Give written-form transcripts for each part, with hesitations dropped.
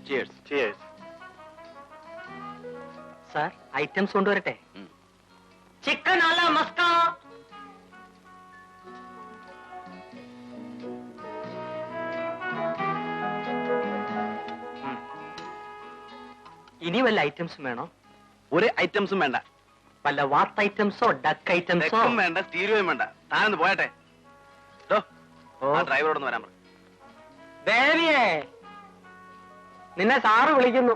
Cheers. Cheers. Sir items കൊണ്ടുവരട്ടെ? Chicken അല്ല മസ്ക. ഇനി വല്ല ഐറ്റംസും വേണോ? ഒരു ഐറ്റംസും വേണ്ട. വല്ല വാട്ട് ഐറ്റംസോ ഡക്ക് ഐറ്റംസോ? വേണ്ട, സ്റ്റീരിയോയും വേണ്ട. താനൊന്ന് പോയട്ടെ. ഡ്രൈവറോടൊന്ന് വരാൻ പറ. ദേവിയേ, നിന്നെ സാറ് വിളിക്കുന്നു.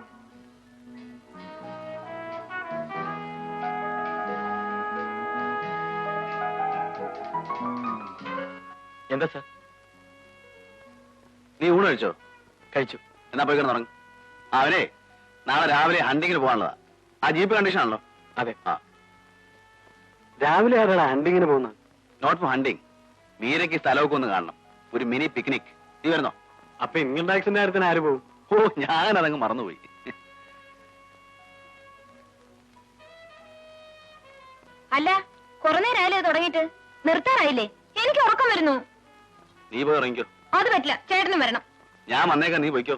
എന്താ സാർ? നീ ഊണ് കഴിച്ചോ? കഴിച്ചു. എന്നാ പോയി കിടന്നുറങ്ങും. അവനെ നാളെ രാവിലെ ഹണ്ടിങ്ങിന് പോകാനുള്ളതാ. ആ ജീപ്പ് കണ്ടീഷൻ ആണല്ലോ. അതെ. ആ, രാവിലെ ആരാണ് ഹണ്ടിങ്ങിന് പോകുന്നത്? Not four hunting. മീരയ്ക്ക് സ്ഥലമൊക്കെ ഒന്ന് കാണണം. ഒരു മിനി പിക്നിക്. നീ വരുന്നോ? അപ്പൊ ഇൻകം ടാക്സിന്റെ കാര്യത്തിന് ആര് പോകും? ഓ, ഞാനതങ്ങ് മറന്നുപോയി. അല്ല, കുറെ നേരമായാലേ തുടങ്ങിയിട്ട്? നിർത്താറായില്ലേ? എനിക്ക് ഉറക്കം വരുന്നു. നീ പോയി ഇറങ്ങിക്കോ. അത് പറ്റില്ല, ചേട്ടനും വരണം. ഞാൻ വന്നേക്കാം, നീ പോയിക്കോ.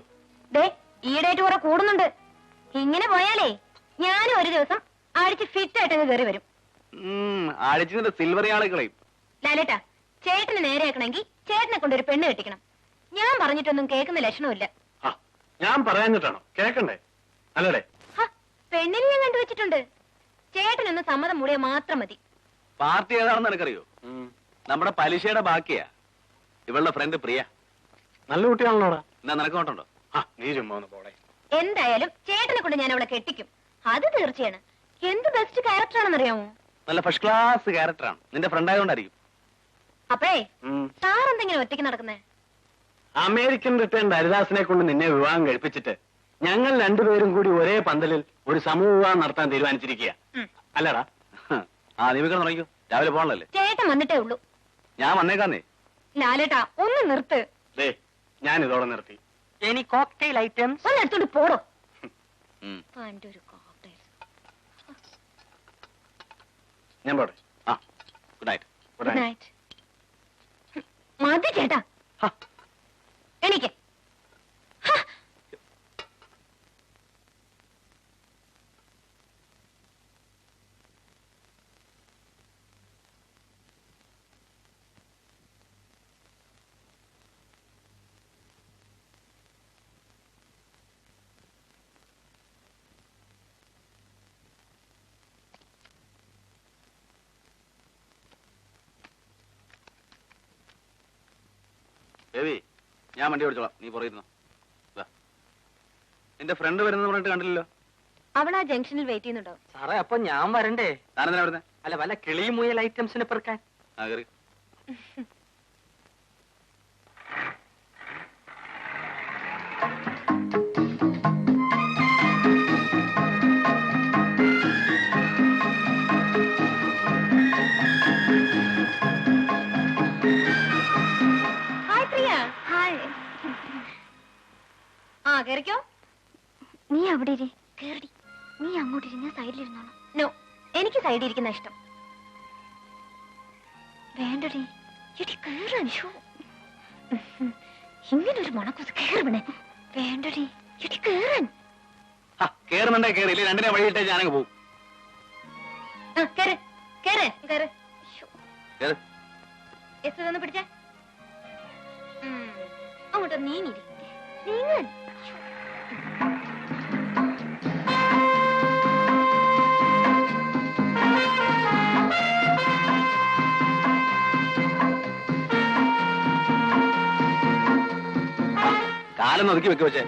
ദേ, ഈയിടെയായിട്ട് കുറെ കൂടുന്നുണ്ട്. ഇങ്ങനെ പോയാലേ ഞാനും ഒരു ദിവസം അടിച്ച് ഫിറ്റ് ആയിട്ടങ്ങ് കയറി വരും. അടിച്ചിന്റെ സിൽവർ ആളെ കളയും. ലാലേട്ടാ, ചേട്ടന് നേരെയാക്കണമെങ്കിൽ ചേട്ടനെ കൊണ്ടൊരു പെണ്ണ് കെട്ടിക്കണം. ഞാൻ പറഞ്ഞിട്ടൊന്നും കേൾക്കുന്ന ലക്ഷണമില്ല. ഞാൻ പറയാഞ്ഞിട്ടാണോ? കേക്കണ്ടേ? അല്ലടേ? പെണ്ണിനെ ഞാൻ കണ്ടുവച്ചിട്ടുണ്ട്. ചേട്ടനൊന്ന് സമ്മതം മൂടിയാൽ മാത്രം മതി. പാർട്ടി ഏതാണെന്ന് എനിക്കറിയോ? നമ്മുടെ പലിശയുടെ ബാക്കിയാ. ഇവളുടെ ഫ്രണ്ട് പ്രിയ. നല്ല കുട്ടിയാണല്ലോടാ. എന്നാ നിനക്ക് നോട്ടുണ്ടോ? നീ ചുമ്മാ ഒന്ന് പോടെ. എന്തായാലും ചേട്ടനെ കൊണ്ട് ഞാൻ അവളെ കെട്ടിക്കും. അത് തീർച്ചയാണ്. എന്ത് ബെസ്റ്റ് ക്യാരക്ടറാണെന്നറിയാമോ? നല്ല ഫസ്റ്റ് ക്ലാസ് ക്യാരക്ടറാണ്. നിന്റെ ഫ്രണ്ട് ആയതുകൊണ്ടായിരിക്കും. അപ്പേ സാർ എന്തെങ്കിലും ഒറ്റയ്ക്ക് നടക്കുന്നേ? അമേരിക്കൻ റിട്ടേൺ ഹരിദാസിനെ കൊണ്ട് നിന്നെ വിവാഹം കഴിപ്പിച്ചിട്ട് ഞങ്ങൾ രണ്ടുപേരും കൂടി ഒരേ പന്തലിൽ ഒരു സമൂഹ വിവാഹം നടത്താൻ തീരുമാനിച്ചിരിക്കുക. അല്ലടാ? നീ വെക്കാൻ തുടങ്ങിക്കോ. രാവിലെ പോകണല്ലേ? ചേട്ടൻ വന്നിട്ടേ ഉള്ളൂ. ഞാൻ വന്നേക്കാന്നേ. ലാലേട്ടാ, ഒന്ന് നിർത്ത്. ഞാൻ ഇതോടെ നിർത്തി. ഇനി കോക്ടെയിൽ ഐറ്റംസ് ഒന്ന് എടുത്തോണ്ട് പോടോ. ഞാൻ പോട്ടെ. Good night. Good night. മതി ചേട്ടാ, എനിക്ക് ബേബി, ഞാൻ വണ്ടി ഓടിച്ചോളാം. നീ പുറയിരുന്നോ. നിന്റെ ഫ്രണ്ട് വരുന്നത് പറഞ്ഞിട്ട് കണ്ടില്ലല്ലോ. അവൾ ആ ജംഗ്ഷനിൽ വെയിറ്റ് ചെയ്യുന്നുണ്ടോ? സാറേ, അപ്പൊ ഞാൻ വരണ്ടേ? താനെന്തിനാ വരുന്നേ? അല്ല, വല്ല കിളി മുയൽ ഐറ്റംസിനെ പെറുക്കാൻ. കയറി. ഹായ് പ്രിയ. ഹായ്. കേറിക്കോ. നീ അവിടെ കേറി. നീ അങ്ങോട്ട് ഞാൻ സൈഡിലിരുന്നോളാം. നോ, എനിക്ക് സൈഡിൽ ഇരിക്കുന്ന ഇഷ്ടം. വേണ്ടടി, എടി കേറാൻ. ഇങ്ങനൊരു മണക്കൂസ് കേറുവണേ. വേണ്ടടി, എടി കേറാൻ. കേറുന്നുണ്ടേ കേറി, ഇല്ലേ രണ്ടിനെ വഴിയിട്ടേ ഞാനങ്ങ് പോകും. കേറ് കേറ് കേറ്. കേറ്. എസ് പിടിച്ചേ. അങ്ങോട്ട് നീങ്ങിരി. നീങ്ങാൻ. കാലം ഒതുക്കി വെക്ക് വെച്ചേ.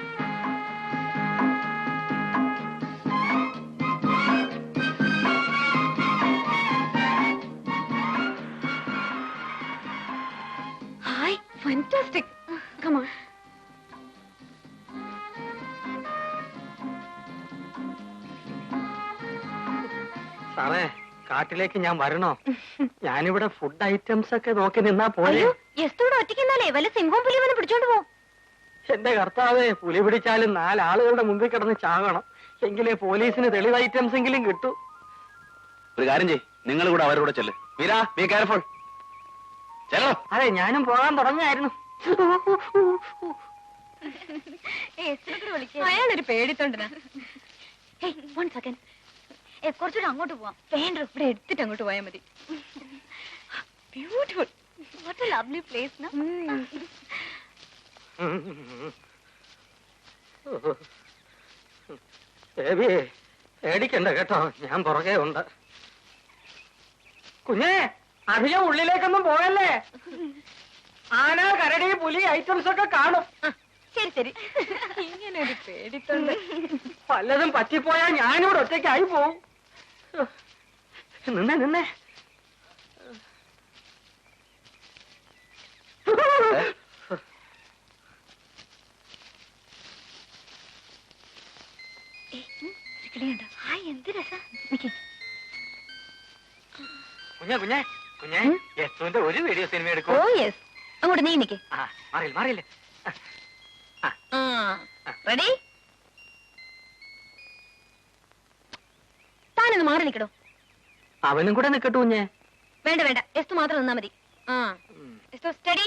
Hi, fantastic. Come on. സാറേ, കാട്ടിലേക്ക് ഞാൻ വരണോ? ഞാനിവിടെ ഫുഡ് ഐറ്റംസ് ഒക്കെ നോക്കി നിന്നാ പോലെ. എസ്തൂടെ ഒറ്റയ്ക്കെന്നാലേ വല്ല സിംഹം പുലി വന്ന് പിടിച്ചോണ്ട് പോ. എന്റെ കർത്താവേ, പുലി പിടിച്ചാലും 4 ആളുകളുടെ മുമ്പിൽ കിടന്ന് ചാകണം. എങ്കിലേ പോലീസിന് തെളിവ് ഐറ്റംസ് എങ്കിലും കിട്ടൂ. ഒരു കാര്യം ചെയ്യ്, നിങ്ങൾ കൂടെ അവരോട് ചെല്ല്. Meera, be careful. ചെല്ലോ. അതെ, ഞാനും പോകാൻ തുടങ്ങായിരുന്നു. അയാളൊരു പേടിത്തൊണ്ടനാ. 1 സെക്കൻഡ്. കുറച്ചുകൂടെ അങ്ങോട്ട് പോവാം. വേണ്ട, ഇവിടെ എടുത്തിട്ട് അങ്ങോട്ട് പോയാൽ മതി. Beautiful. What A lovely place ന. ബേബി പേടിക്കണ്ട കേട്ടോ, ഞാൻ പുറകെ ഉണ്ട്. കുഞ്ഞേ, അധികം ഉള്ളിലേക്കൊന്നും പോയല്ലേ. ആന, കരടി, പുലി ഐറ്റംസ് ഒക്കെ കാണും. ശരി ശരി. ഇങ്ങനെ ഒരു പേടിത്തൊണ്ട്. പലതും പറ്റിപ്പോയാൽ ഞാനിവിടെ ഒറ്റയ്ക്കായി പോവും. നിന്നേ എന്ത് രസം. കുഞ്ഞേ യസ്തുവിന്റെ ഒരു വീഡിയോ സിനിമ ഓ എടുക്കും. യെസ്. അങ്ങോട്ട് നീ നിക്ക്. മാറിയില്ലേ. റെഡി? താനൊന്ന് മാറി നിൽക്കടോ. അവനും കൂടെ നിക്കട്ടു കുഞ്ഞേ. വേണ്ട വേണ്ട, എസ്തു മാത്രം നിന്നാ മതി. എസ്തു സ്റ്റഡി.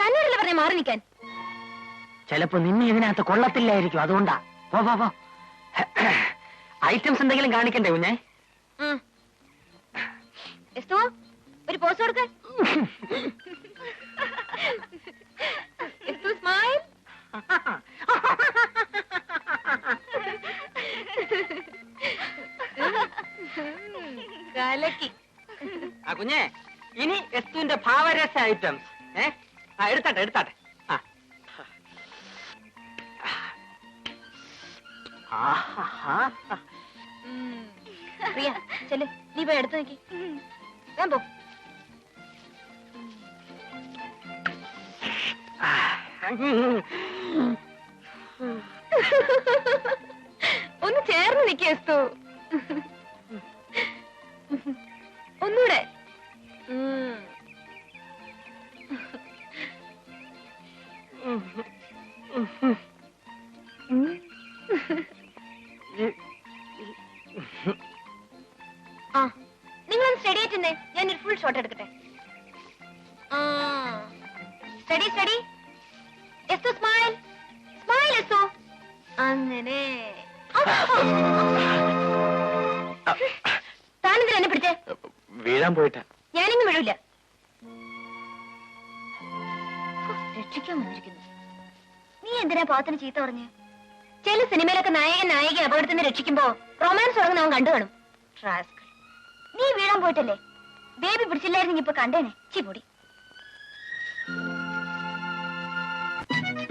തന്നോടല്ലേ പറഞ്ഞ മാറി നിൽക്കാൻ. ചിലപ്പോ നിന്നെ ഇതിനകത്ത് കൊള്ളത്തില്ലായിരിക്കും, അതുകൊണ്ടാ. പോ ഐറ്റംസ് എന്തെങ്കിലും കാണിക്കണ്ടേ കുഞ്ഞേ? എസ്തു, ഒരു പോസ് കൊടുക്ക. എസ്തു സ്മൈൽ. കലക്കി. കുഞ്ഞേ, ഇനി എസ്തുവിന്റെ ഭാവരസ ഐറ്റംസ്. എടുത്താട്ടെ. പ്രിയ ചെല്ല്, നീ പോയി എടുത്തു നോക്കി. ഞാൻ പോ. ഒന്ന് ചേർന്ന് നിൽക്കുക എസ്തു. ഒന്നൂടെ. നിങ്ങളൊന്ന് സ്റ്റഡി ആയിട്ടേ, ഞാനൊരു ഫുൾ ഷോട്ട് എടുക്കട്ടെ. സ്റ്റഡി. എസ്തു സ്മൈൽ. എസ്തു. അങ്ങനെ. താനെന്തിനാ എന്നെ പിടിച്ചേ? വീഴാൻ പോയിട്ടാ. ഞാനിങ്ങ് വീഴില്ല. രക്ഷിക്കാൻ വന്നിരിക്കുന്നു. നീ എന്തിനാ പാത്തിന് ചീത്ത പറഞ്ഞ്? ചില സിനിമയിലൊക്കെ നായകൻ നായിക അപകടത്തിന് രക്ഷിക്കുമ്പോ റൊമാൻസ് തുടങ്ങുന്ന അവൻ കണ്ടു കാണും. നീ വീഴാൻ പോയിട്ടല്ലേ? ബേബി പിടിച്ചില്ലായിരുന്നെങ്കിൽ ഇപ്പൊ കണ്ടേനെ. ചി പൊടി.